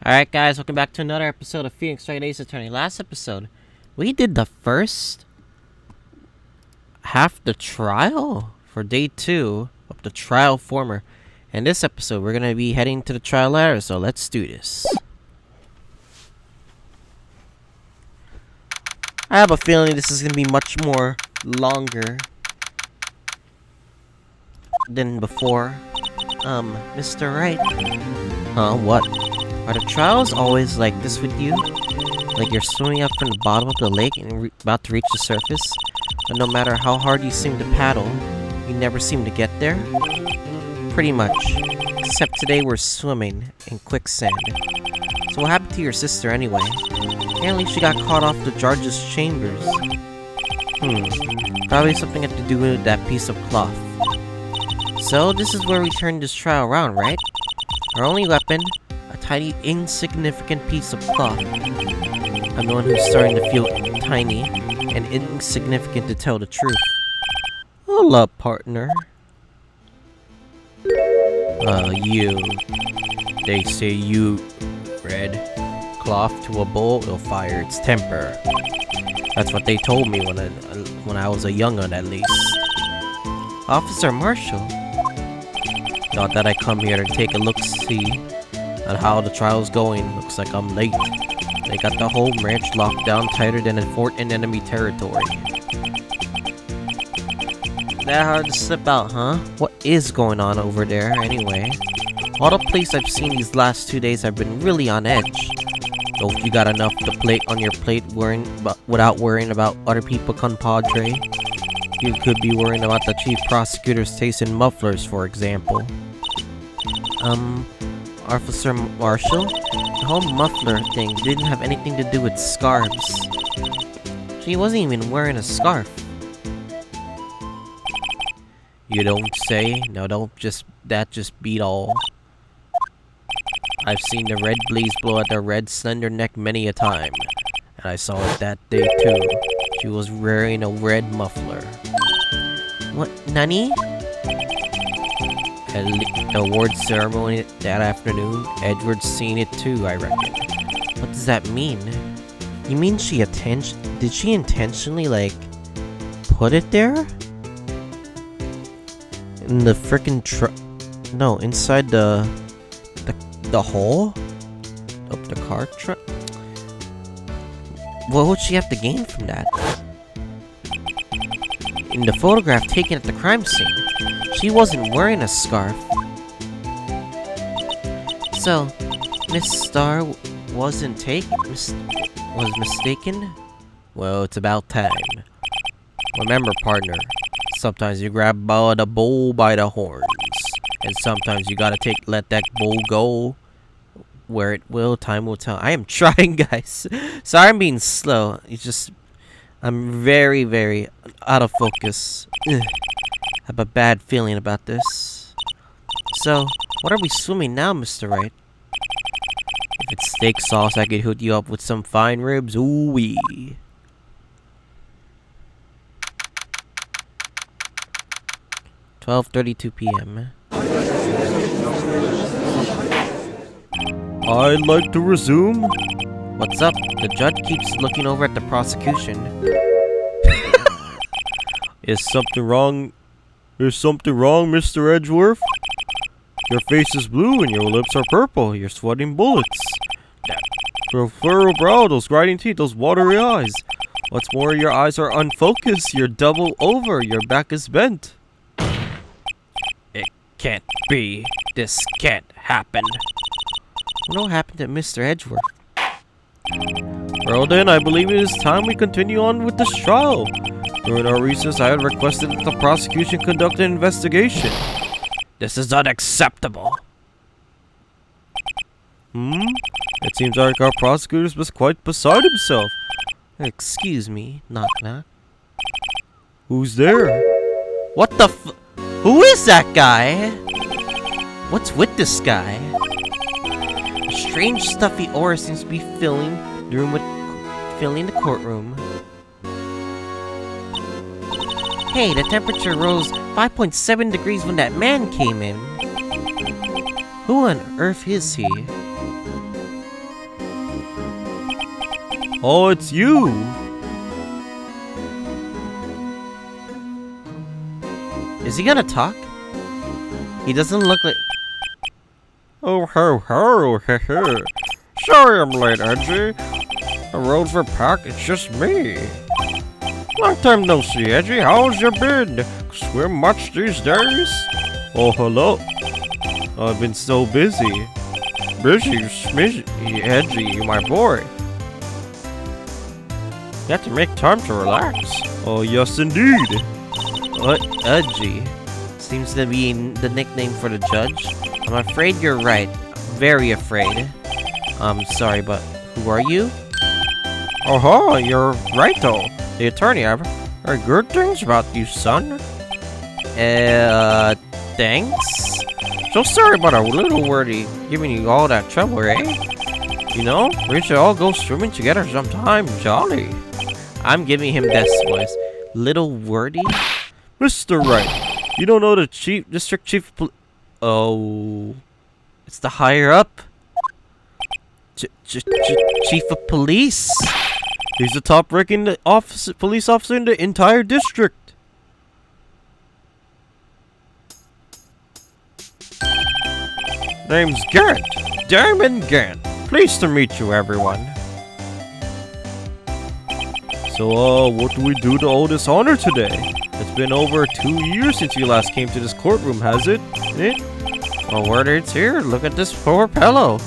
Alright guys, welcome back to another episode of Phoenix Wright Ace Attorney. Last episode, we did the first half the trial for day 2 of the trial former. And this episode, we're going to be heading to the trial later, so let's do this. I have a feeling this is going to be much more longer than before. Mr. Wright. What? Are the trials always like this with you? Like you're swimming up from the bottom of the lake and about to reach the surface, but no matter how hard you seem to paddle, you never seem to get there? Pretty much. Except today we're swimming in quicksand. So what happened to your sister anyway? Apparently she got caught off the judge's chambers. Probably something had to do with that piece of cloth. So this is where we turn this trial around, right? Our only weapon, a tiny, insignificant piece of cloth. I'm the one who's starting to feel tiny and insignificant to tell the truth. Hold up, partner. You. They say you, Red. Cloth to a bull, it'll fire its temper. That's what they told me when I was a young'un, at least. Officer Marshall. Thought that I'd come here and take a look-see at how the trial's going. Looks like I'm late. They got the whole ranch locked down tighter than a fort in enemy territory. That hard to slip out, huh? What is going on over there, anyway? All the places I've seen these last 2 days have been really on edge. So if you got enough on your plate without worrying about other people, compadre, you could be worrying about the chief prosecutor's taste in mufflers, for example. Officer Marshall? The whole muffler thing didn't have anything to do with scarves. She wasn't even wearing a scarf. You don't say? No, that just beat all. I've seen the red blaze blow at the red slender neck many a time. And I saw it that day too. She was wearing a red muffler. What, Nani? At the award ceremony that afternoon, Edward's seen it too, I reckon. What does that mean? You mean did she intentionally, like, put it there? In the frickin' no, inside the hole? Of the car truck? What would she have to gain from that? In the photograph taken at the crime scene, she wasn't wearing a scarf. So, Miss Starr was mistaken? Well, it's about time. Remember, partner, sometimes you grab the bull by the horns, and sometimes you gotta let that bull go where it will. Time will tell. I am trying, guys. Sorry I'm being slow. It's just I'm very, very out of focus. I have a bad feeling about this. So, what are we swimming now, Mr. Wright? If it's steak sauce, I could hook you up with some fine ribs. Ooh-wee. "12:32 p.m. I'd like to resume." What's up? The judge keeps looking over at the prosecution. Is something wrong, Mr. Edgeworth? Your face is blue and your lips are purple. You're sweating bullets. That furrowed brow, those grinding teeth, those watery eyes. What's more, your eyes are unfocused. You're double over. Your back is bent. It can't be. This can't happen. What happened to Mr. Edgeworth? Well then, I believe it is time we continue on with this trial. During our recess, I had requested that the prosecution conduct an investigation. This is unacceptable. It seems like our prosecutor was quite beside himself. Excuse me, knock knock. Who's there? What the who is that guy? What's with this guy? A strange stuffy aura seems to be filling the courtroom. Hey, the temperature rose 5.7 degrees when that man came in. Who on earth is he? Oh, it's you! Is he gonna talk? He doesn't look like... Oh, ho, ho, he, he. Sorry I'm late, Edgy. The roads were packed, it's just me. Long time no see, Edgy. How's you been? Swim much these days? Oh, hello. I've been so busy. Busy, smishy, Edgy, my boy. You have to make time to relax. Oh, yes, indeed. What? Edgy. Seems to be the nickname for the judge. I'm afraid you're right. Very afraid. I'm sorry, but who are you? Oh, you're Wright, the attorney. I've heard good things about you, son. Thanks? So sorry about our little wordy giving you all that trouble, eh? You know, we should all go swimming together sometime, jolly. I'm giving him this voice. Little wordy? Mr. Wright, you don't know the district chief of oh, it's the higher up? Chief of police? He's the top-ranking police officer in the entire district. Name's Gant. Damon Gant. Pleased to meet you, everyone. So, what do we do to owe this honor today? It's been over 2 years since you last came to this courtroom, has it? Well, word it's here. Look at this poor pillow.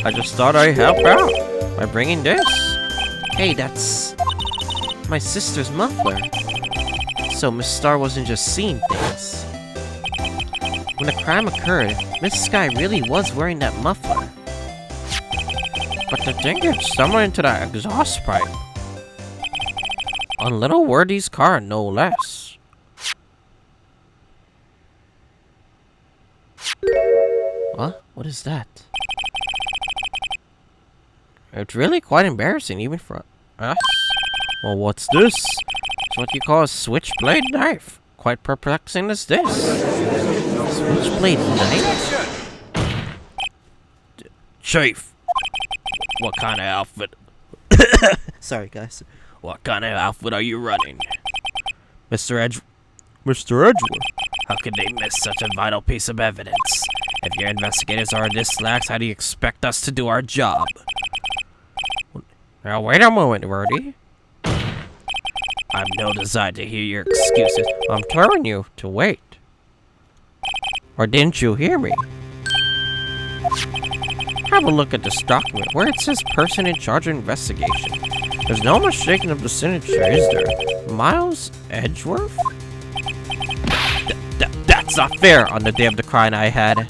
I just thought I'd help out by bringing this. Hey, that's my sister's muffler. So Miss Star wasn't just seeing things. When the crime occurred, Miss Sky really was wearing that muffler. But the thing gets somewhere into that exhaust pipe. On little Wordy's car, no less. What? What is that? It's really quite embarrassing, even for us. Well, what's this? It's what you call a switchblade knife. Quite perplexing as this. Switchblade knife? Chief, what kind of outfit? Sorry, guys. What kind of outfit are you running? Mr. Edgeworth? How could they miss such a vital piece of evidence? If your investigators are this lax, how do you expect us to do our job? Now, wait a moment, Wordy. I've no desire to hear your excuses. I'm telling you to wait. Or didn't you hear me? Have a look at this document where it says person in charge of investigation. There's no mistaking of the signature, is there? Miles Edgeworth? That's not fair on the day of the crime I had.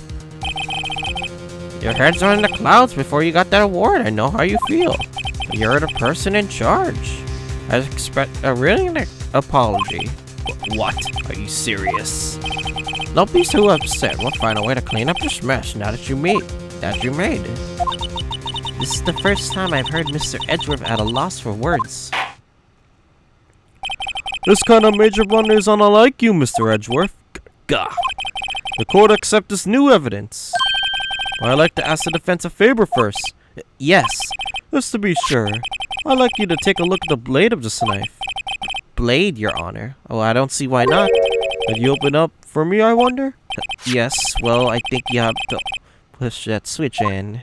Your heads are in the clouds before you got that award. I know how you feel. You're the person in charge. I expect a written apology. What? Are you serious? Don't be so upset. We'll find a way to clean up this mess now that you made. This is the first time I've heard Mr. Edgeworth at a loss for words. This kind of major blunder is unlike you, Mr. Edgeworth. Gah. The court accepts this new evidence. I'd like to ask the defense a favor first. Yes. Just to be sure, I'd like you to take a look at the blade of this knife. Blade, Your Honor? Oh, I don't see why not. Could you open up for me, I wonder? Yes, well, I think you have to push that switch in.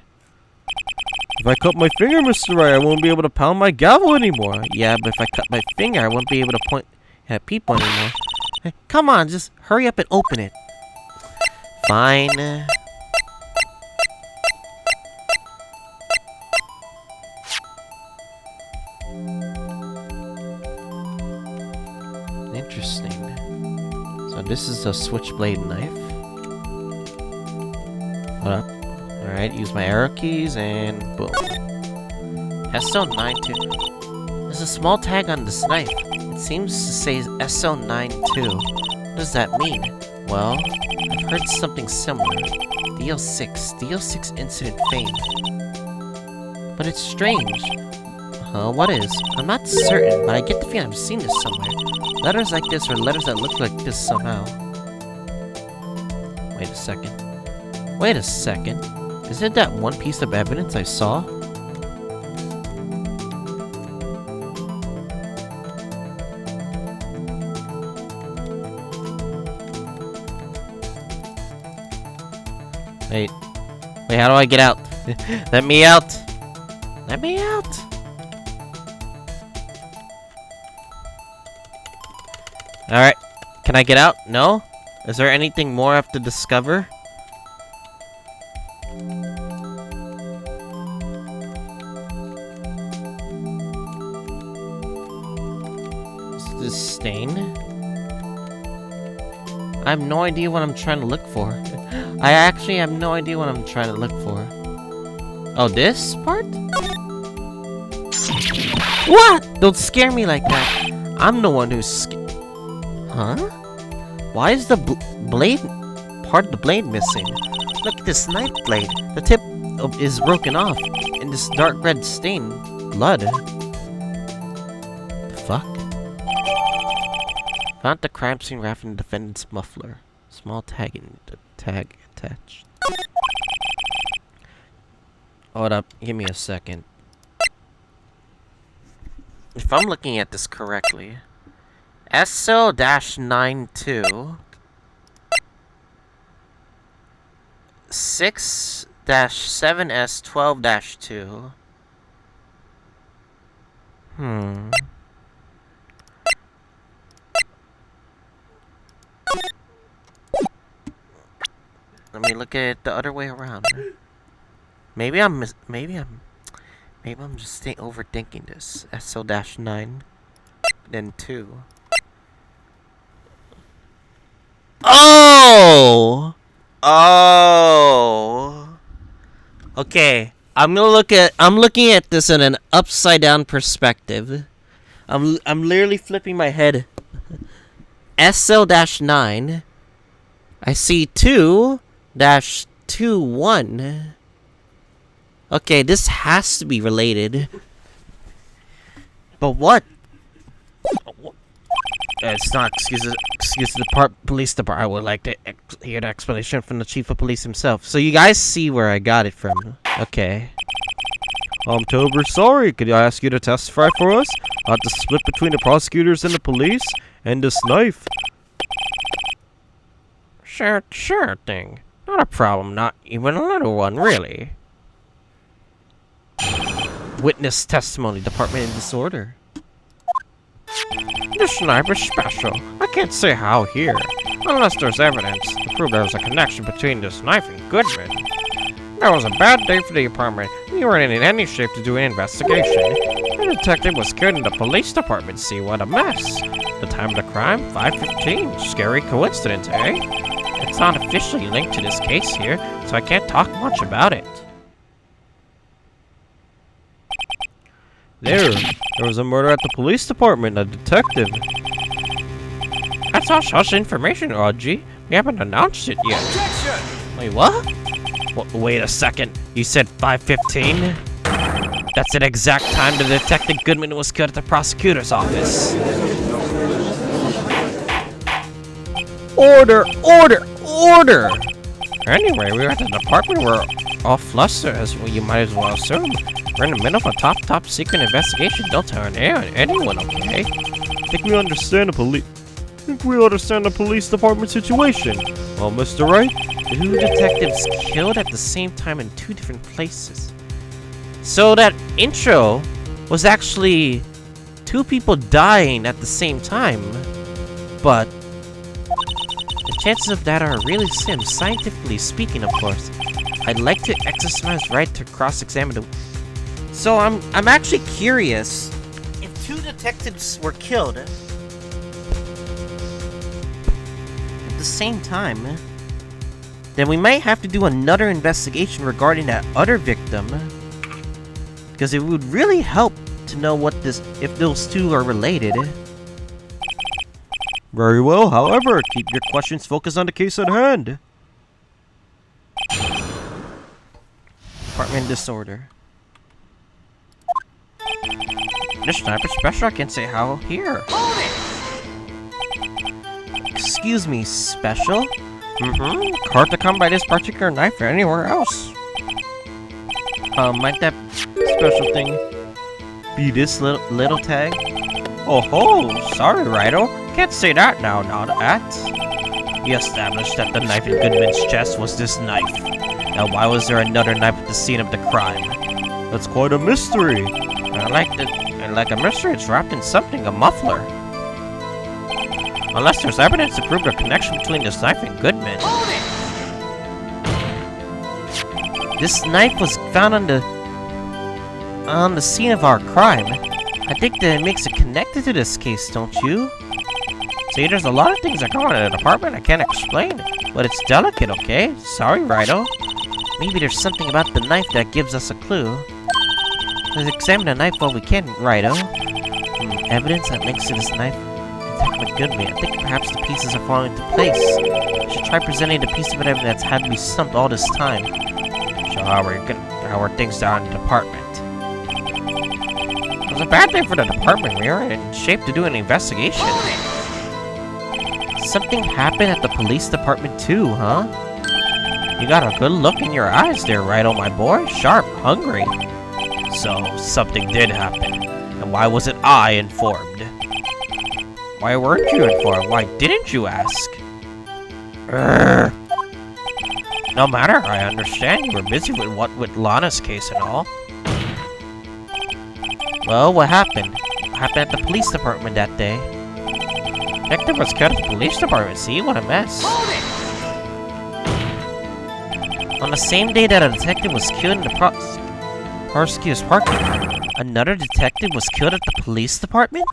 If I cut my finger, Mr. Wright, I won't be able to pound my gavel anymore. Yeah, but if I cut my finger, I won't be able to point at people anymore. Hey, come on, just hurry up and open it. Fine. Interesting. So this is a switchblade knife. Hold up. Alright, use my arrow keys and boom. SO92. There's a small tag on this knife. It seems to say SO92. What does that mean? Well, I've heard something similar. DO6 incident fame. But it's strange. What is? I'm not certain, but I get the feeling I've seen this somewhere. Letters like this or letters that look like this somehow. Wait a second. Isn't that one piece of evidence I saw? Wait, how do I get out? Let me out! Let me out! Alright, can I get out? No? Is there anything more I have to discover? Is this stain? I have no idea what I'm trying to look for. I actually have no idea what I'm trying to look for. Oh, this part? What? Don't scare me like that. I'm the one who's Huh? Why is the blade, part of the blade missing? Look at this knife blade. The tip is broken off, and this dark red stain. Blood. The fuck? Found the crime scene wrapped in the defendant's muffler. Small tag attached. Hold up, give me a second. If I'm looking at this correctly, SO-92 6-7S12-2. Let me look at it the other way around. Maybe I'm just overthinking this. SO-9, then 2. Oh! Oh! Okay, I'm looking at this in an upside down perspective. I'm literally flipping my head. SO-9. I see 2-21. Okay, this has to be related. But what? It's not. Excuse the police department. I would like to hear the explanation from the chief of police himself. So you guys see where I got it from. Okay. I'm terribly sorry. Could I ask you to testify for us about the split between the prosecutors and the police and this knife? Sure thing. Not a problem, not even a little one, really. Witness testimony, department in disorder. This knife is special. I can't say how here, unless there's evidence to prove there was a connection between this knife and Goodman. That was a bad day for the department. We weren't in any shape to do an investigation. The detective was killed in the police department. See, what a mess. The time of the crime, 5:15. Scary coincidence, eh? It's not officially linked to this case here, so I can't talk much about it. There was a murder at the police department, a detective. That's all hush information, Audrey. We haven't announced it yet. Objection! Wait, what? Wait a second. You said 5:15? That's the exact time the Detective Goodman was killed at the prosecutor's office. Order! Anyway, we're at the department. We're all flustered, as well, you might as well assume. We're in the middle of a top secret investigation. Don't tell anyone, okay? I think we understand the police department situation. Well, Mr. Wright? 2 detectives killed at the same time in 2 different places. So that intro was actually 2 people dying at the same time. But the chances of that are really slim, scientifically speaking, of course. I'd like to exercise right to cross-examine the... So I'm actually curious, if 2 detectives were killed at the same time, then we might have to do another investigation regarding that other victim, because it would really help to know if those 2 are related. Very well, however, keep your questions focused on the case at hand. Department disorder. This sniper special, I can say how here. Excuse me, special? Hard to come by this particular knife or anywhere else. Might that special thing be this little tag? Oh ho, sorry, Righto. Can't say that now, not at. We established that the knife in Goodman's chest was this knife. Now why was there another knife at the scene of the crime? That's quite a mystery. Like a mystery, it's wrapped in something, a muffler. Unless there's evidence to prove the connection between this knife and Goodman. This knife was found on the scene of our crime. I think that it makes it connected to this case, don't you? See, there's a lot of things that go on in the department I can't explain, but it's delicate, okay? Sorry, Righto. Maybe there's something about the knife that gives us a clue. Let's examine the knife while we can, Righto. Evidence that links to this knife and Goodman. I think perhaps the pieces are falling into place. I should try presenting the piece of evidence that's had to be stumped all this time. So how are things down in the department? It was a bad day for the department. We aren't in shape to do an investigation. Something happened at the police department too, huh? You got a good look in your eyes there, Righto, my boy. Sharp, hungry. So, something did happen. And why wasn't I informed? Why weren't you informed? Why didn't you ask? No matter, I understand you were busy with Lana's case and all. Well, what happened? What happened at the police department that day? Detective was killed at the police department, see? What a mess. On the same day that a detective was killed in the prosecutor's parking lot, another detective was killed at the police department?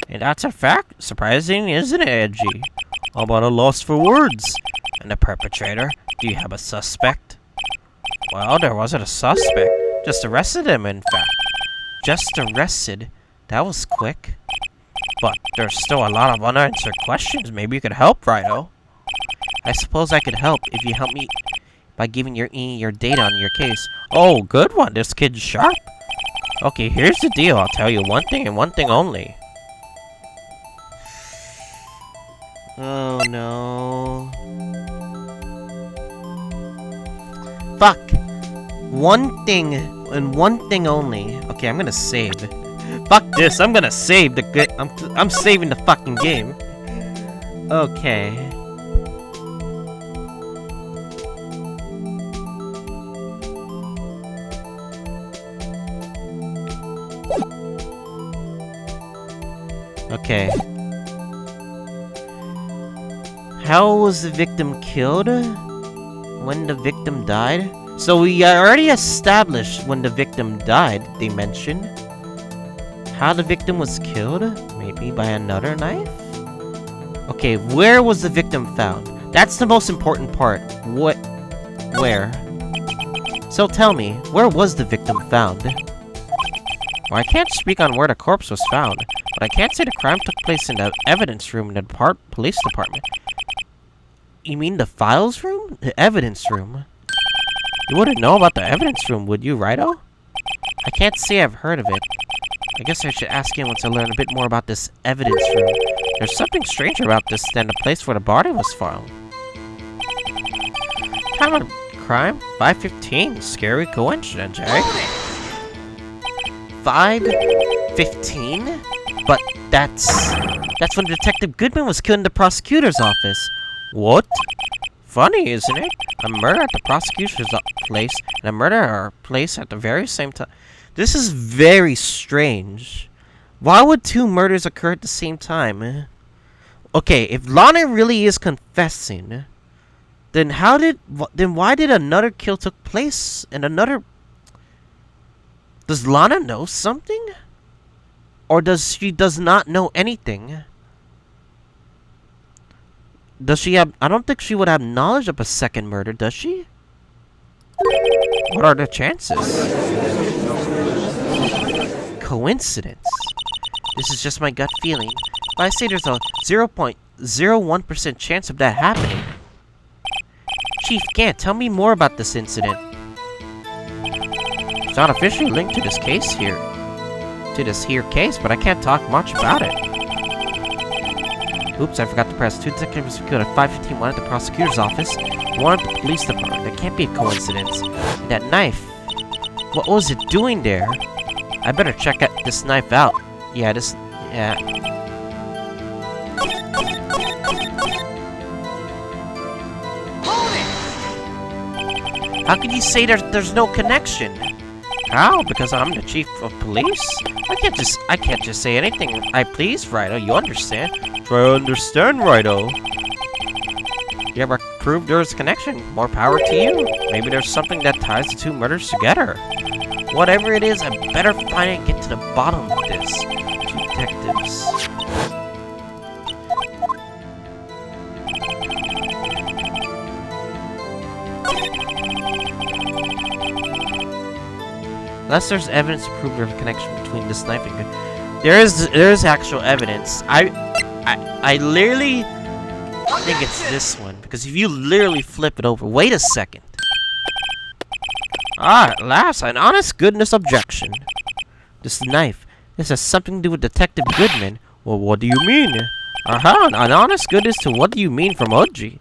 And that's a fact. Surprising, isn't it, Edgy? I'm at a loss for words. And the perpetrator? Do you have a suspect? Well, there wasn't a suspect. Just arrested him, in fact. Just arrested? That was quick. But there's still a lot of unanswered questions. Maybe you could help, Righto. I suppose I could help if you help me by giving your data on your case. Oh, good one. This kid's sharp. Okay, here's the deal. I'll tell you one thing and one thing only. Oh, no. Fuck. One thing and one thing only. Okay, I'm gonna save. Fuck this. I'm gonna save the I'm saving the fucking game. Okay. Okay. How was the victim killed? When the victim died? So we already established when the victim died, they mentioned. How the victim was killed? Maybe by another knife? Okay, where was the victim found? That's the most important part. What? Where? So tell me, where was the victim found? Well, I can't speak on where the corpse was found, but I can't say the crime took place in the evidence room in the police department. You mean the files room? The evidence room? You wouldn't know about the evidence room, would you, Righto? I can't say I've heard of it. I guess I should ask him once I learn a bit more about this evidence room. There's something stranger about this than the place where the body was found. Time of crime? 5:15. Scary coincidence, eh? 5:15? But that's when Detective Goodman was killed in the prosecutor's office. What? Funny, isn't it? A murder at the prosecutor's place and a murder at our place at the very same time. This is very strange. Why would two murders occur at the same time? Okay, if Lana really is confessing, then why did another kill took place and another? Does Lana know something? Or does she not know anything? Does she have... I don't think she would have knowledge of a second murder, does she? What are the chances? Coincidence. This is just my gut feeling. But I say there's a 0.01% chance of that happening. Chief Gant, tell me more about this incident. It's not officially linked to this case here. To this here case, but I can't talk much about it. Oops, I forgot to press. 2 detectives were killed at 5:15. One at the prosecutor's office, one at the police department. That can't be a coincidence. And that knife. What was it doing there? I better check this knife out. Yeah. How can you say there's no connection? How? Because I'm the chief of police? I can't just say anything I please, Righto. You understand? Try to understand, Righto. You ever proved there's a connection? More power to you. Maybe there's something that ties the 2 murders together. Whatever it is, I better find it and get to the bottom of this. 2 detectives. Unless there's evidence to prove there's a connection between this knife and there is actual evidence. I literally think it's this one, because if you literally flip it over, wait a second. At last, an honest goodness objection. This knife, this has something to do with Detective Goodman. Well, what do you mean? An honest goodness to what do you mean from Edgy?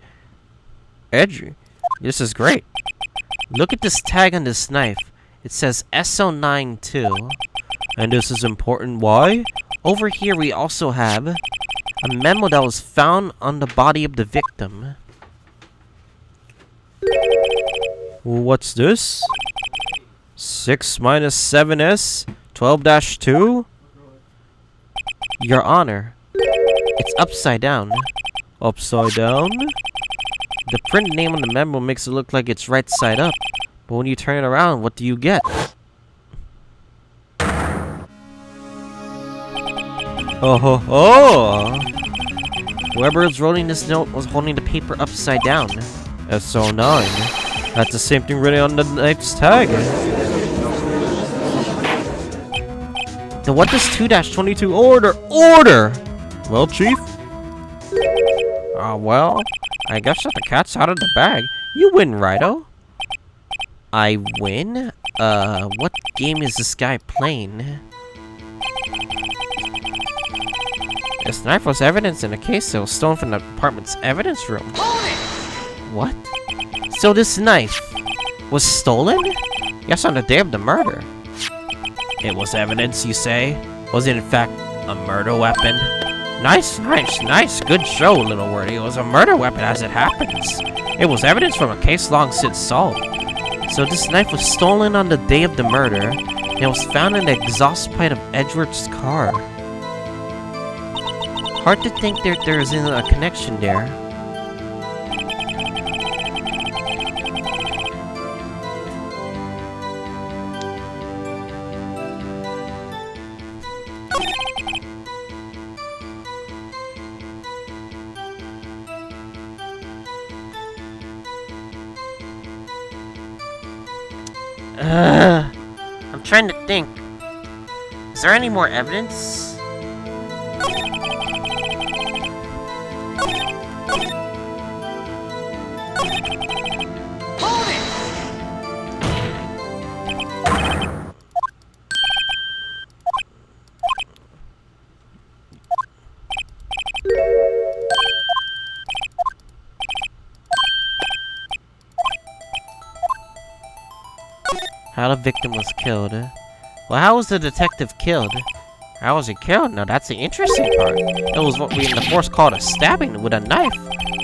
This is great. Look at this tag on this knife. It says SO92. And this is important. Why? Over here we also have a memo that was found on the body of the victim. What's this? 6 minus 7s 12-2? Your Honor, it's upside down. Upside down? The printed name on the memo makes it look like it's right side up. But when you turn it around, what do you get? Oh! Whoever is writing this note was holding the paper upside down. SO9. That's the same thing written on the knife's tag. Then what does 2-22 order? Well, Chief? Well, I guess that the cat's out of the bag. You win, Righto. I win? What game is this guy playing? This knife was evidence in a case that was stolen from the apartment's evidence room. What? So this knife was stolen? Yes, on the day of the murder. It was evidence, you say? Was it in fact a murder weapon? Nice. Good show, little wordy. It was a murder weapon as it happens. It was evidence from a case long since solved. So this knife was stolen on the day of the murder, and it was found in the exhaust pipe of Edward's car. Hard to think there isn't a connection there. I'm trying to think. Is there any more evidence? How the victim was killed. Well, how was the detective killed? How was he killed? Now that's the interesting part. It was what we in the force called a stabbing with a knife.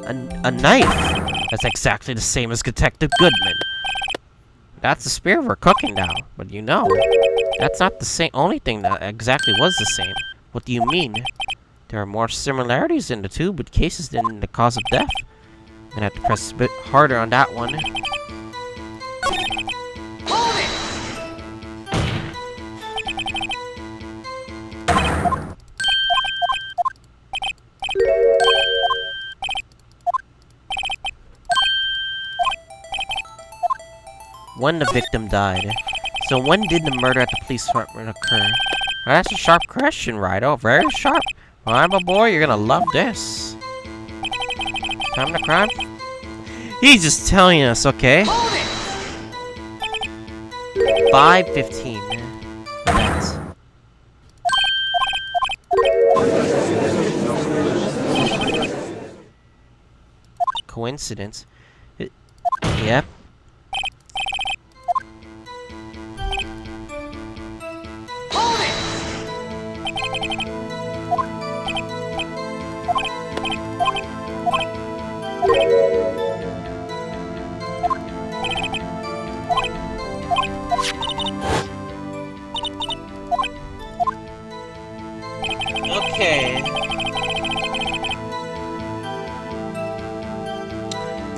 A knife! That's exactly the same as Detective Goodman. That's the spear we're cooking now. But you know, that's not the same only thing that exactly was the same. What do you mean? There are more similarities in the two but cases than in the cause of death. I'm gonna have to press a bit harder on that one. When the victim died. So when did the murder at the police department occur? Well, that's a sharp question, Righto. Very sharp. Well, I'm a boy, you're gonna love this. Time to crime? He's just telling us, okay? 5:15. coincidence. Yep. Okay.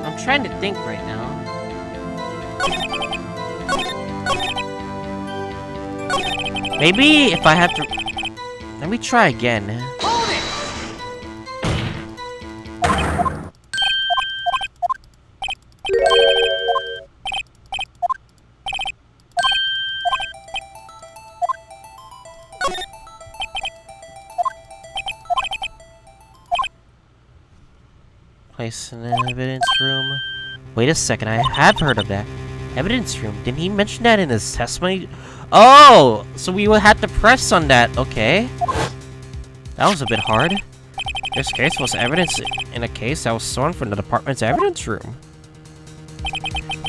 I'm trying to think right now. Maybe if I have to... Let me try again. Place in the evidence room. Wait a second, I have heard of that. Evidence room. Didn't he mention that in his testimony? Oh! So we would have to press on that. Okay. That was a bit hard. This case was evidence in a case that was stolen from the department's evidence room.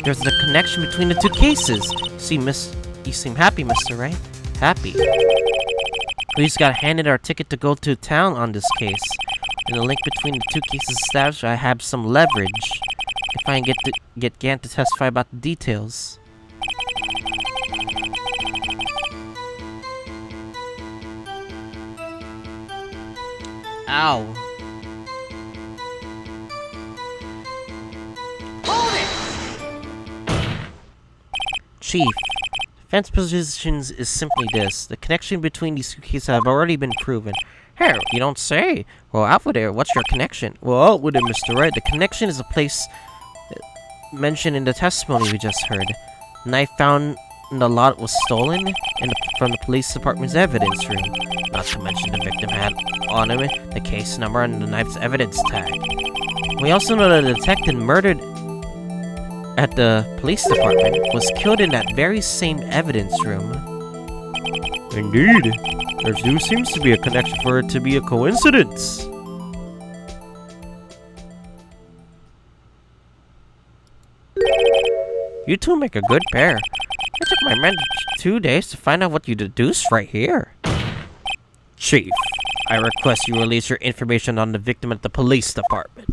There's a connection between the two cases. You seem happy, Mr. Wright. Happy. We just got handed our ticket to go to town on this case. And the link between the two cases established, I have some leverage. If I can get Gant to testify about the details. Ow. Chief, defense positions is simply this. The connection between these two cases have already been proven. Here, you don't say. Well, Outward there, what's your connection? Well, Outward there, Mr. Wright. The connection is a place mentioned in the testimony we just heard. The knife found in the lot was stolen from the police department's evidence room. Not to mention the victim had on him the case number and the knife's evidence tag. We also know that the detective murdered at the police department was killed in that very same evidence room. Indeed. There seems to be a connection for it to be a coincidence. You two make a good pair. It took my men 2 days to find out what you deduced right here. Chief, I request you release your information on the victim at the police department.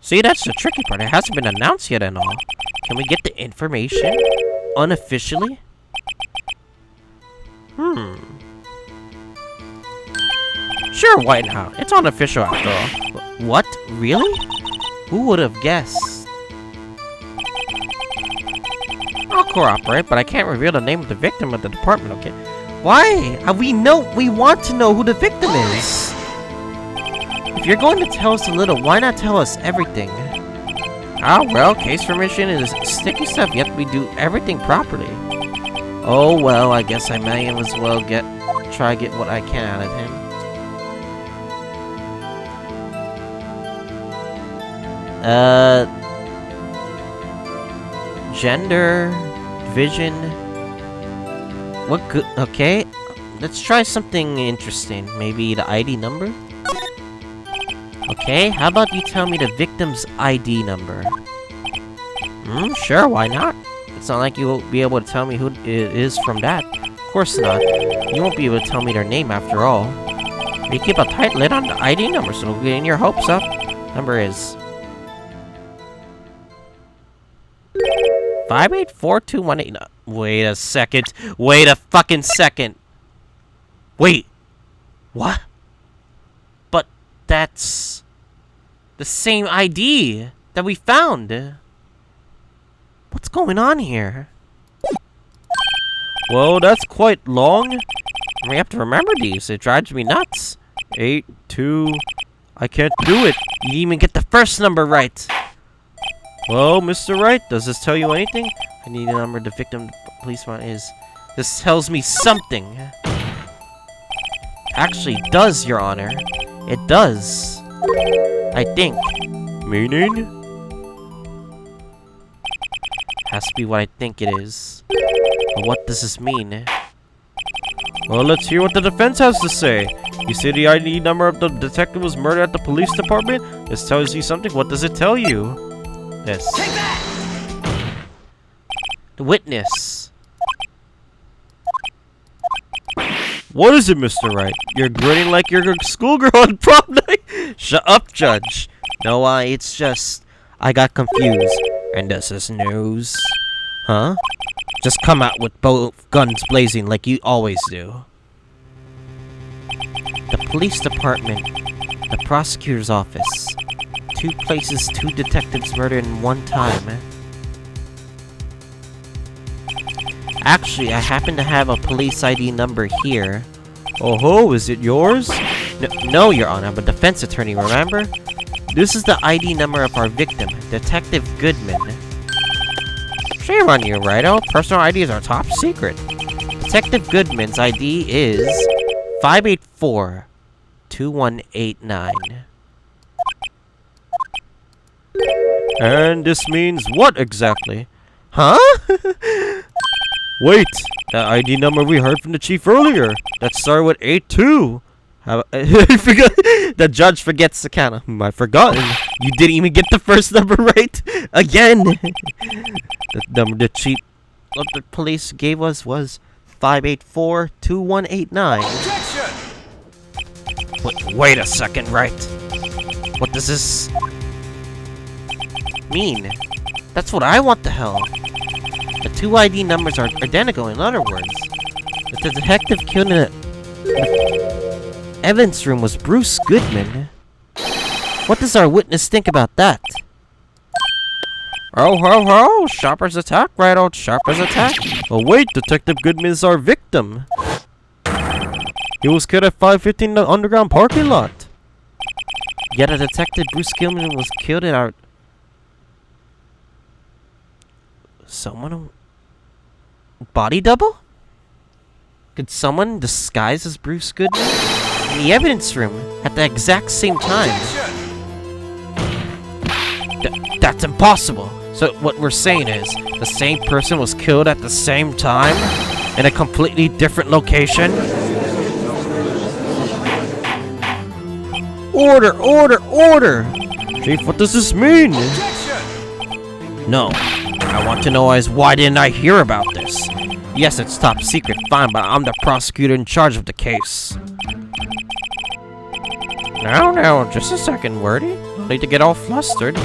See, that's the tricky part. It hasn't been announced yet and all. Can we get the information? Unofficially? Sure, why not? It's unofficial after all. What? Really? Who would have guessed? I'll cooperate, but I can't reveal the name of the victim of the department, okay? Why? We want to know who the victim is. If you're going to tell us a little, why not tell us everything? Ah, well, case formation is sticky stuff, yet we do everything properly. Oh, well, I guess I may as well try to get what I can out of him. Gender, vision. What good? Okay, let's try something interesting. Maybe the ID number? Okay, how about you tell me the victim's ID number? Sure, why not? It's not like you will be able to tell me who it is from that. Of course not. You won't be able to tell me their name after all. But you keep a tight lid on the ID number, so don't get in your hopes up. Number is 584218. Wait a second. Wait a fucking second. Wait. What? But that's the same ID that we found. What's going on here? Well, that's quite long. We have to remember these. It drives me nuts. 8, 2... I can't do it. You didn't even get the first number right. Well, Mr. Wright, does this tell you anything? I need the number the victim policeman is. This tells me something. Actually, it does, Your Honor. It does. I think. Meaning? Has to be what I think it is. But what does this mean? Well, let's hear what the defense has to say. You say the ID number of the detective was murdered at the police department? This tells you something. What does it tell you? Yes. The witness. What is it, Mr. Wright? You're grinning like you're a schoolgirl on prom night. Shut up, Judge. No, it's just I got confused. And this is news. Huh? Just come out with both guns blazing like you always do. The police department, the prosecutor's office. 2 places, 2 detectives murdered in one time. Actually, I happen to have a police ID number here. Oh ho, is it yours? No, Your Honor, I'm a defense attorney, remember? This is the ID number of our victim, Detective Goodman. Shame on you, Righto. Personal IDs are top secret. Detective Goodman's ID is 584-2189. And this means what exactly? Huh? Wait, that ID number we heard from the chief earlier. That started with 82. I forgot. The judge forgets to count. I've forgotten. You didn't even get the first number right. Again. The number the chief... What the police gave us was 584-2189. Wait a second, Wright. What does this mean? That's what I want the hell. The 2 ID numbers are identical, in other words. If the detective killed in the evidence room was Bruce Goodman, what does our witness think about that? Oh ho ho! Shopper's attack, right out, Shopper's attack. Oh wait, Detective Goodman is our victim. He was killed at 515 the underground parking lot. Yet a detective Bruce Goodman was killed in our... Someone... Body double? Could someone disguise as Bruce Goodman in the evidence room at the exact same time? That's impossible. So what we're saying is, the same person was killed at the same time in a completely different location? Order! Order! Order! Chief, what does this mean? No. I want to know is why didn't I hear about this? Yes, it's top secret, fine, but I'm the prosecutor in charge of the case. Now, just a second, Wordy. No need to get all flustered.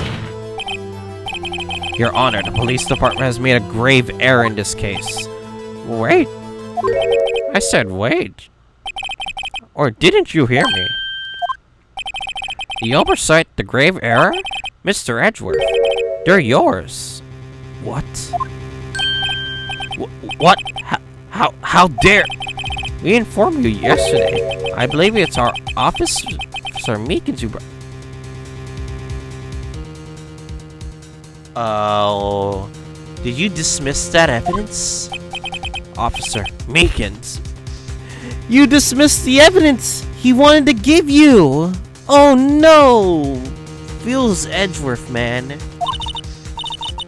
Your Honor, the police department has made a grave error in this case. Wait. I said wait. Or didn't you hear me? The oversight, the grave error? Mr. Edgeworth, they're yours. What? What? How dare? We informed you yesterday. I believe it's our officer Meekins who brought... Oh, did you dismiss that evidence? Officer Meekins. You dismissed the evidence he wanted to give you. Oh no. Feels Edgeworth, man.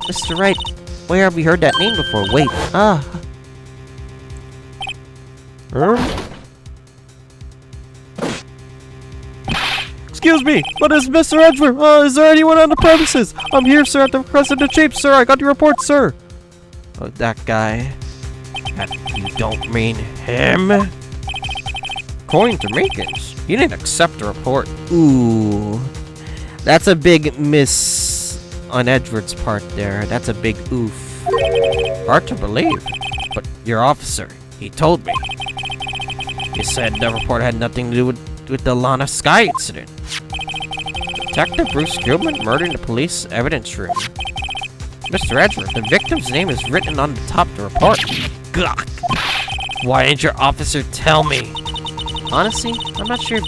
Mr. Wright, where have we heard that name before? Wait, Excuse me, what is Mr. Edgeworth? Is there anyone on the premises? I'm here, sir, at the request of the chief, sir. I got your report, sir. Oh, that guy. You don't mean him? According to Meekins, he didn't accept the report. Ooh. That's a big miss on Edgeworth's part there. That's a big oof. Hard to believe. But your officer, he told me. He said the report had nothing to do with the Lana Sky incident. Detective Bruce Gilman murdered in the police evidence room. Mr. Edgeworth, the victim's name is written on the top of the report. Gawk. Why didn't your officer tell me? Honestly, I'm not sure if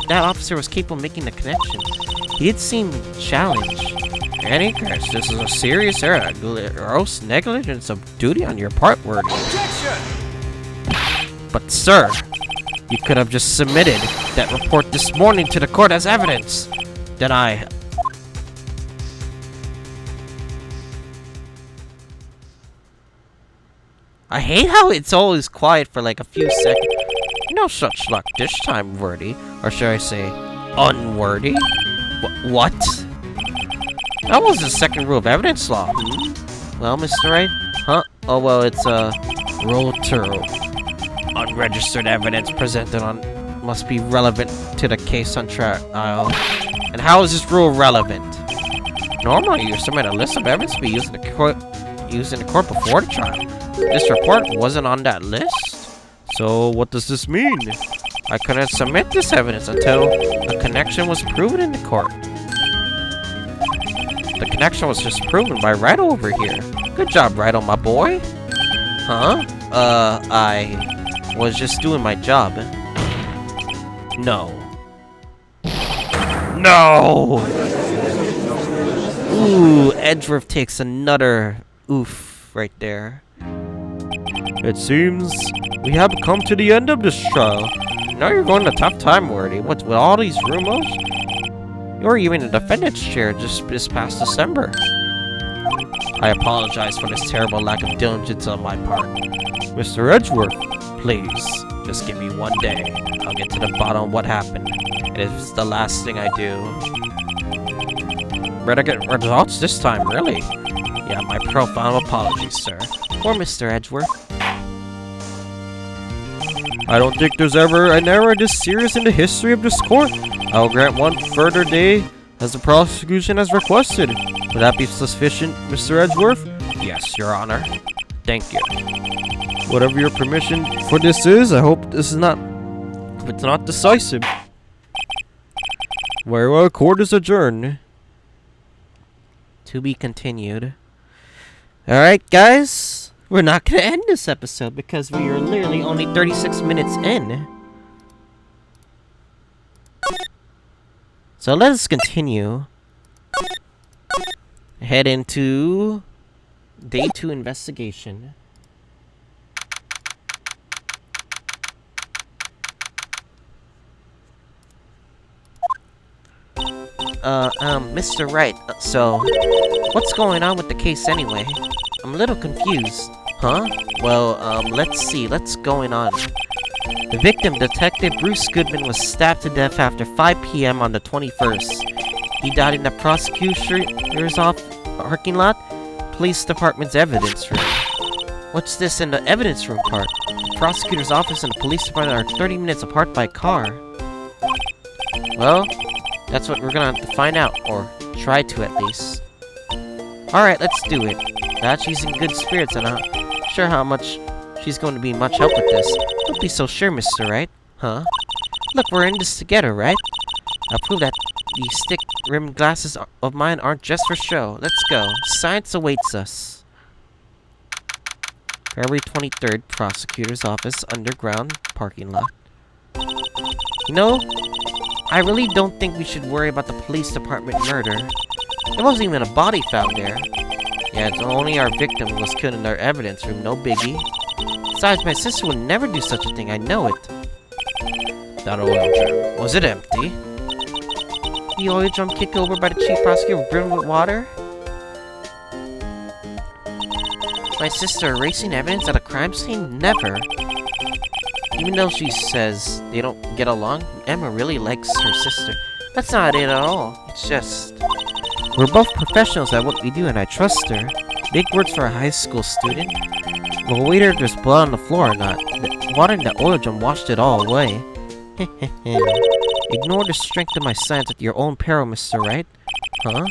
that officer was capable of making the connection. He did seem challenged. In any case, this is a serious error. Gross negligence of duty on your part, Wordy. But sir, you could have just submitted that report this morning to the court as evidence. Then I hate how it's always quiet for like a few seconds. no such luck this time, worthy. Or should I say, unworthy? What? That was the second rule of evidence law. Well, Mr. Wright? Huh? Oh, well, it's, Rule 2. Unregistered evidence presented on must be relevant to the case on trial. And how is this rule relevant? Normally, you submit a list of evidence to be used in the court before the trial. This report wasn't on that list. So, what does this mean? I couldn't submit this evidence until a connection was proven in the court. The connection was just proven by Wright over here. Good job, Wright, my boy. Huh? I was just doing my job. No. No! Ooh, Edgeworth takes another oof right there. It seems we have come to the end of this trial. Now you're going to tough time, Wordy. What's with all these rumors? You were even in the defendant's chair just this past December. I apologize for this terrible lack of diligence on my part. Mr. Edgeworth, please, just give me one day. I'll get to the bottom of what happened. And if it's the last thing I do... Better get results this time, really. Yeah, my profound apologies, sir. Poor Mr. Edgeworth. I don't think there's ever an error this serious in the history of this court. I'll grant one further day as the prosecution has requested. Would that be sufficient, Mr. Edgeworth? Yes, Your Honor. Thank you. Whatever your permission for this is, I hope this is not... If it's not decisive. Very well, court is adjourned. To be continued. Alright, guys. We're not gonna end this episode because we are literally only 36 minutes in. So let us continue. Head into day 2 investigation. Mr. Wright, so what's going on with the case anyway? I'm a little confused. Huh? Well, let's see. What's going on? The victim, Detective Bruce Goodman, was stabbed to death after 5 p.m. on the 21st. He died in the prosecutor's parking lot, police department's evidence room. What's this in the evidence room part? The prosecutor's office and the police department are 30 minutes apart by car. Well, that's what we're gonna have to find out, or try to at least. Alright, let's do it. Glad she's in good spirits and I'm not sure how much she's going to be much help with this. Don't be so sure, Mr. Wright. Huh? Look, we're in this together, right? I'll prove that these stick-rimmed glasses of mine aren't just for show. Let's go. Science awaits us. February 23rd, Prosecutor's Office, underground parking lot. You know, I really don't think we should worry about the police department murder. There wasn't even a body found there. Yeah, it's only our victim who was killed in our evidence room, no biggie. Besides, my sister would never do such a thing, I know it. That oil drum. Was it empty? The oil drum kicked over by the chief prosecutor was brimmed with water? My sister erasing evidence at a crime scene? Never. Even though she says they don't get along, Emma really likes her sister. That's not it at all. It's just... we're both professionals at what we do and I trust her. Big words for a high school student. Well, whether there's blood on the floor or not, the water in the oil drum washed it all away. Ignore the strength of my science at your own peril, Mr. Wright. Huh?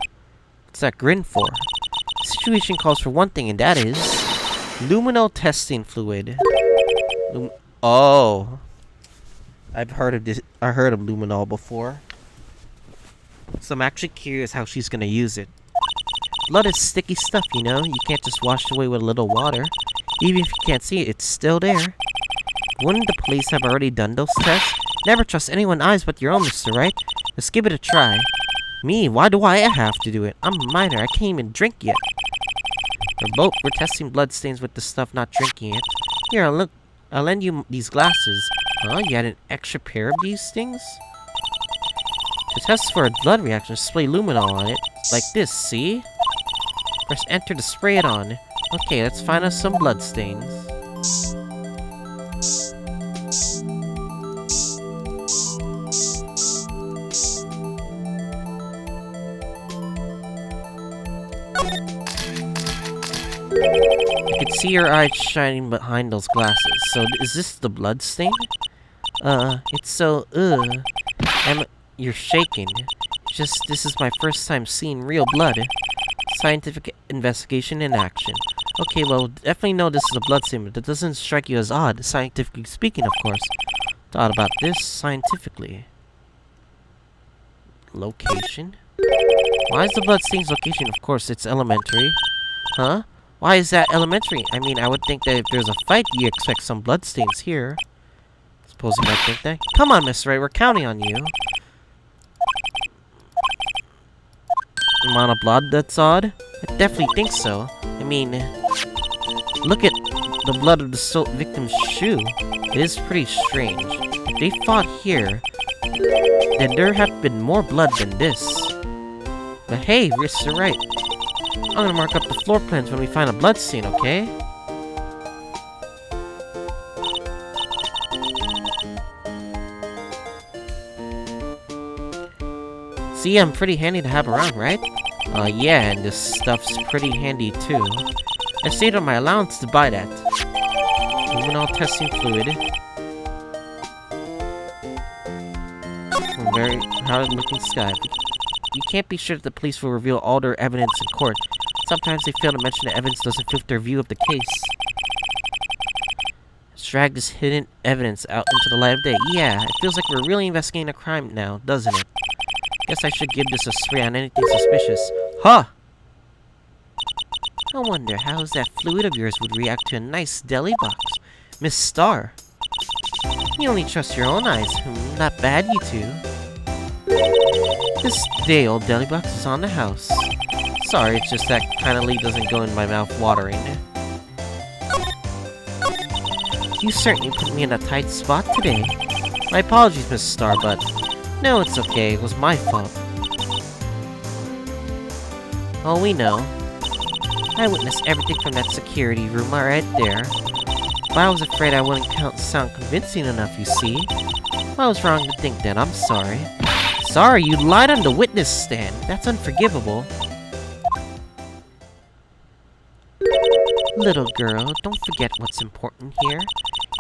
What's that grin for? The situation calls for one thing and that is... luminol testing fluid. Oh. I've heard of this. I heard of luminol before. So I'm actually curious how she's gonna use it. Blood is sticky stuff, you know? You can't just wash it away with a little water. Even if you can't see it, it's still there. Wouldn't the police have already done those tests? Never trust anyone's eyes but your own, Mr. Wright. Let's give it a try. Me? Why do I have to do it? I'm a minor. I can't even drink yet. We're testing blood stains with the stuff, not drinking it. Here, look. I'll lend you these glasses. Huh? You had an extra pair of these things? To test for a blood reaction, display luminol on it. Like this, see? Press enter to spray it on. Okay, let's find us some blood stains. I could see your eyes shining behind those glasses. So, is this the blood stain? It's so, you're shaking. Just, this is my first time seeing real blood. Scientific investigation in action. Okay, well, definitely know this is a blood stain, but that doesn't strike you as odd, scientifically speaking, of course. Thought about this scientifically. Location? Why is the bloodstain's location? Of course, it's elementary. Huh? Why is that elementary? I mean, I would think that if there's a fight, you expect some bloodstains here. Suppose you might think that. Come on, Mr. Wright, we're counting on you. Amount of blood that's odd? I definitely think so. I mean, look at the blood of the victim's shoe. It is pretty strange. If they fought here, then there have been more blood than this. But hey, Mr. Wright, I'm gonna mark up the floor plans when we find a blood stain, okay? See, I'm pretty handy to have around, right? Yeah, and this stuff's pretty handy too. I saved on my allowance to buy that. Luminol testing fluid. Very hard-looking sky. You can't be sure that the police will reveal all their evidence in court. Sometimes they fail to mention that evidence doesn't fit their view of the case. Let's drag this hidden evidence out into the light of day. Yeah, it feels like we're really investigating a crime now, doesn't it? Guess I should give this a spray on anything suspicious. Huh! I wonder how that fluid of yours would react to a nice deli box. Miss Star. You only trust your own eyes. Not bad, you two. This day-old deli box is on the house. Sorry, it's just that kind of leaf doesn't go in my mouth watering. You certainly put me in a tight spot today. My apologies, Miss Star, but... No, it's okay. It was my fault. Oh, we know. I witnessed everything from that security room right there. But I was afraid I wouldn't sound convincing enough, you see. I was wrong to think that. I'm sorry. Sorry, you lied on the witness stand. That's unforgivable. Little girl, don't forget what's important here.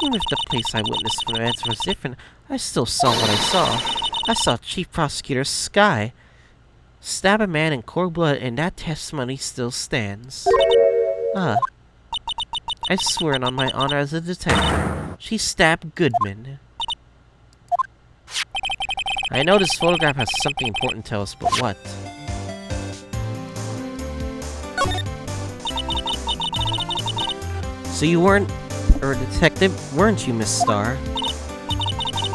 Even if the place I witnessed from the events was different, I still saw what I saw. I saw Chief Prosecutor Sky stab a man in cold blood, and that testimony still stands. I swear it on my honor as a detective. She stabbed Goodman. I know this photograph has something important to tell us, but what? So you weren't a detective, weren't you, Miss Star?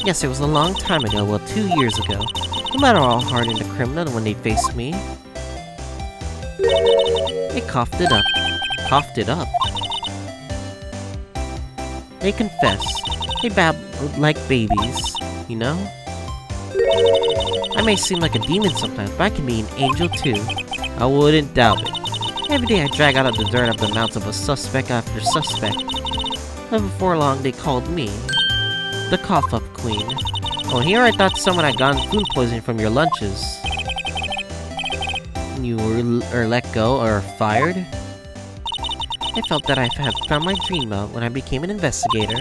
Yes, it was a long time ago, well, 2 years ago. No matter how hardened the criminal when they faced me. They coughed it up. Coughed it up? They confessed. They babbled like babies, you know? I may seem like a demon sometimes, but I can be an angel too. I wouldn't doubt it. Every day I drag out of the dirt of the mouths of a suspect after suspect. But before long, they called me the cough-up queen. Oh, here I thought someone had gotten food poisoning from your lunches. You were let go or fired? I felt that I had found my dream out when I became an investigator.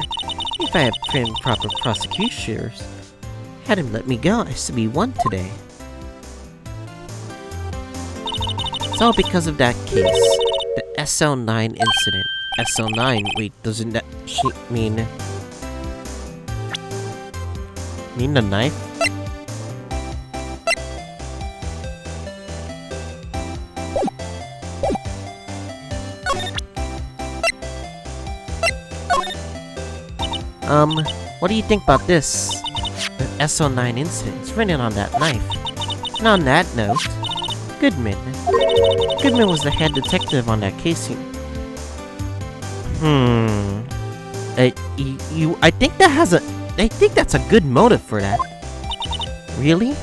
If I had prim proper prosecutors, had him let me go, I should be one today. It's all because of that case. The SL9 incident. SL9? Wait, doesn't that mean the knife? What do you think about this? The SL9 incident is written on that knife. And on that note, Goodman. Goodman was the head detective on that case. I think that has a... I think that's a good motive for that. Really?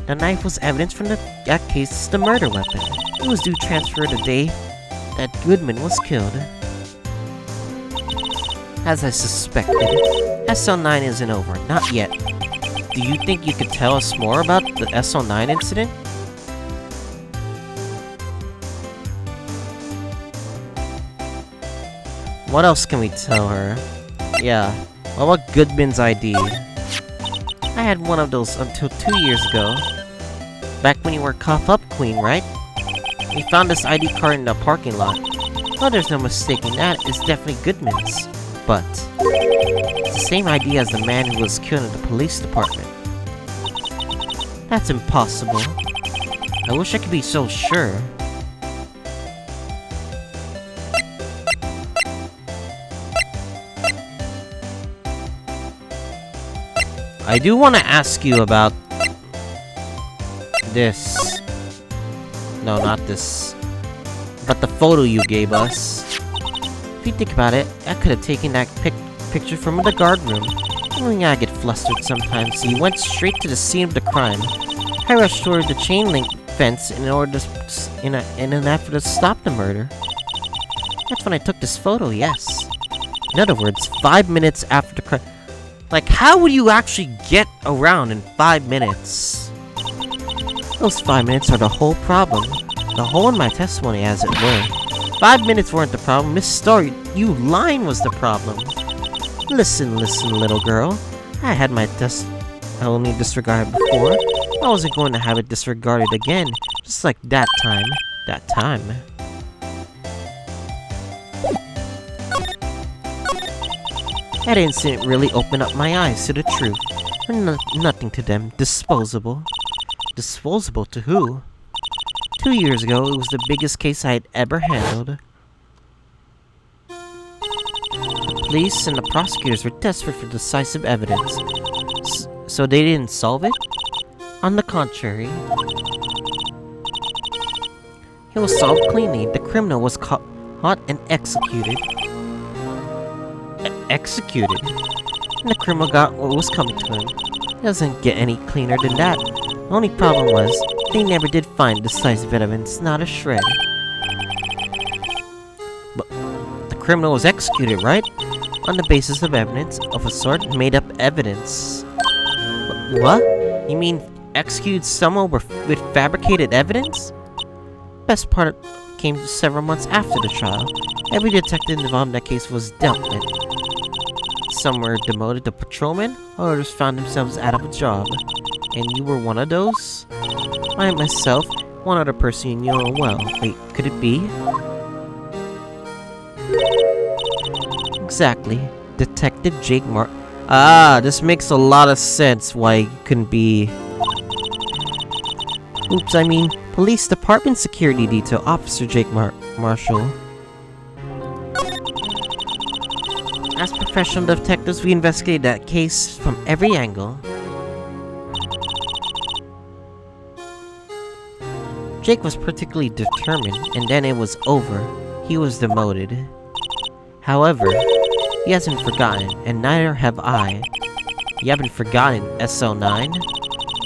The knife was evidence from that case, the murder weapon. It was due transfer the day that Goodman was killed. As I suspected, SL9 isn't over. Not yet. Do you think you could tell us more about the SL9 incident? What else can we tell her? Yeah, what about Goodman's ID? I had one of those until 2 years ago. Back when you were Cough Up Queen, right? We found this ID card in the parking lot. Well, there's no mistaking that, it's definitely Goodman's. But it's the same ID as the man who was killed in the police department. That's impossible. I wish I could be so sure. I do want to ask you about this. No, not this. But the photo you gave us. If you think about it, I could have taken that picture from the guard room. I get flustered sometimes, so you went straight to the scene of the crime. I rushed toward the chain link fence in an effort to stop the murder. That's when I took this photo, yes. In other words, 5 minutes after the crime. Like, how would you actually get around in 5 minutes? Those 5 minutes are the whole problem. The hole in my testimony, as it were. 5 minutes weren't the problem. Miss Starr, you lying was the problem. Listen, little girl. I had my testimony disregarded before. I wasn't going to have it disregarded again. Just like that time. That time. That incident really opened up my eyes to the truth. Nothing to them. Disposable. Disposable to who? 2 years ago, it was the biggest case I had ever handled. The police and the prosecutors were desperate for decisive evidence. So they didn't solve it? On the contrary. It was solved cleanly. The criminal was caught and executed. Executed? And the criminal got what was coming to him. It doesn't get any cleaner than that. The only problem was, they never did find decisive evidence, not a shred. But the criminal was executed, right? On the basis of evidence, of a sort, made-up evidence. What? You mean execute someone with fabricated evidence? Best part came several months after the trial. Every detective involved in that case was dealt with. Some were demoted to patrolmen, others found themselves out of a job. And you were one of those? I myself, one other person you know well. Wait, could it be? Exactly. Detective Jake this makes a lot of sense why you couldn't be... Oops, I mean, Police Department Security Detail Officer Jake Marshall. As professional detectives, we investigated that case from every angle. Jake was particularly determined, and then it was over. He was demoted. However, he hasn't forgotten, and neither have I. You haven't forgotten, SL9?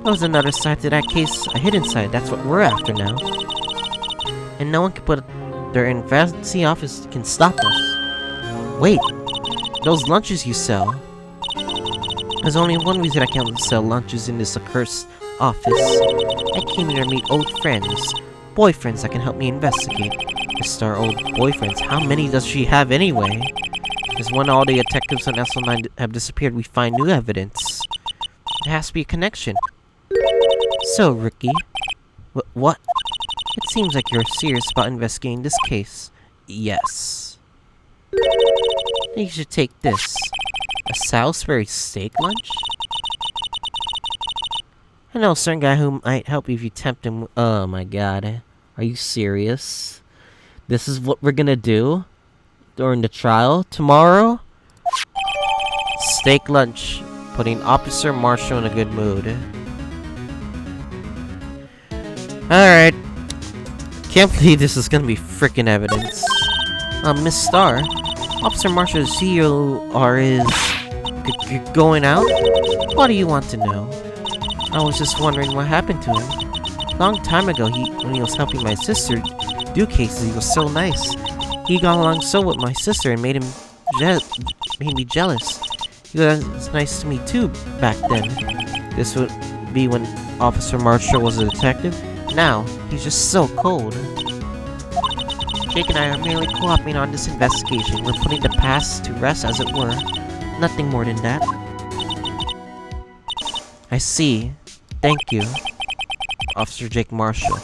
There was another side to that case, a hidden side. That's what we're after now. And no one can put their fancy office can stop us. Wait, those lunches you sell. There's only one reason I can't sell lunches in this accursed office. I came here to meet old friends. Boyfriends that can help me investigate. Mr. Old boyfriends, how many does she have anyway? Because when all the detectives on SL9 have disappeared, we find new evidence. There has to be a connection. So, Ricky. What? It seems like you're serious about investigating this case. Yes. You should take this. A Salisbury steak lunch? I know a certain guy who might help you if you tempt him. Oh my god. Are you serious? This is what we're gonna do? During the trial? Tomorrow? Steak lunch. Putting Officer Marshall in a good mood. Alright. Can't believe this is gonna be freaking evidence. Miss Starr. Officer Marshall, CEO is going out? What do you want to know? I was just wondering what happened to him. Long time ago, when he was helping my sister do cases, he was so nice. He got along so with my sister and made me jealous. He was nice to me too back then. This would be when Officer Marshall was a detective. Now, he's just so cold. Jake and I are merely co-oping on this investigation. We're putting the past to rest, as it were. Nothing more than that. I see. Thank you, Officer Jake Marshall.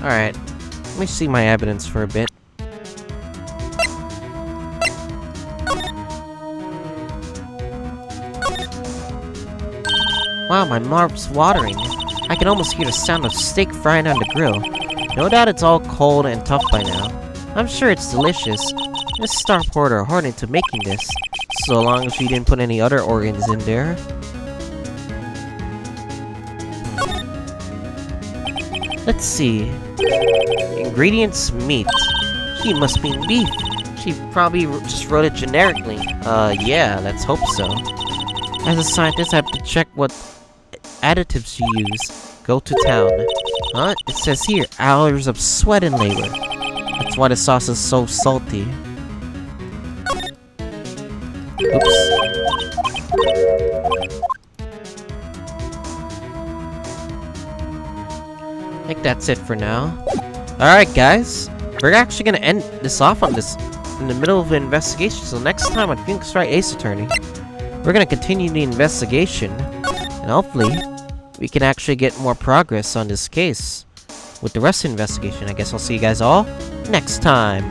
Alright, let me see my evidence for a bit. Wow, my mouth's watering. I can almost hear the sound of steak frying on the grill. No doubt it's all cold and tough by now. I'm sure it's delicious. Miss Star Porter hard into making this, so long as she didn't put any other organs in there. Let's see. Ingredients: meat. She must mean beef. She probably just wrote it generically. Yeah, let's hope so. As a scientist, I have to check what additives you use. Go to town. Huh? It says here, hours of sweat and labor. That's why the sauce is so salty. Oops. I think that's it for now. Alright guys, we're actually gonna end this off on this in the middle of an investigation, so next time on Phoenix Wright Ace Attorney, we're gonna continue the investigation, and hopefully, we can actually get more progress on this case with the rest of the investigation. I guess I'll see you guys all next time.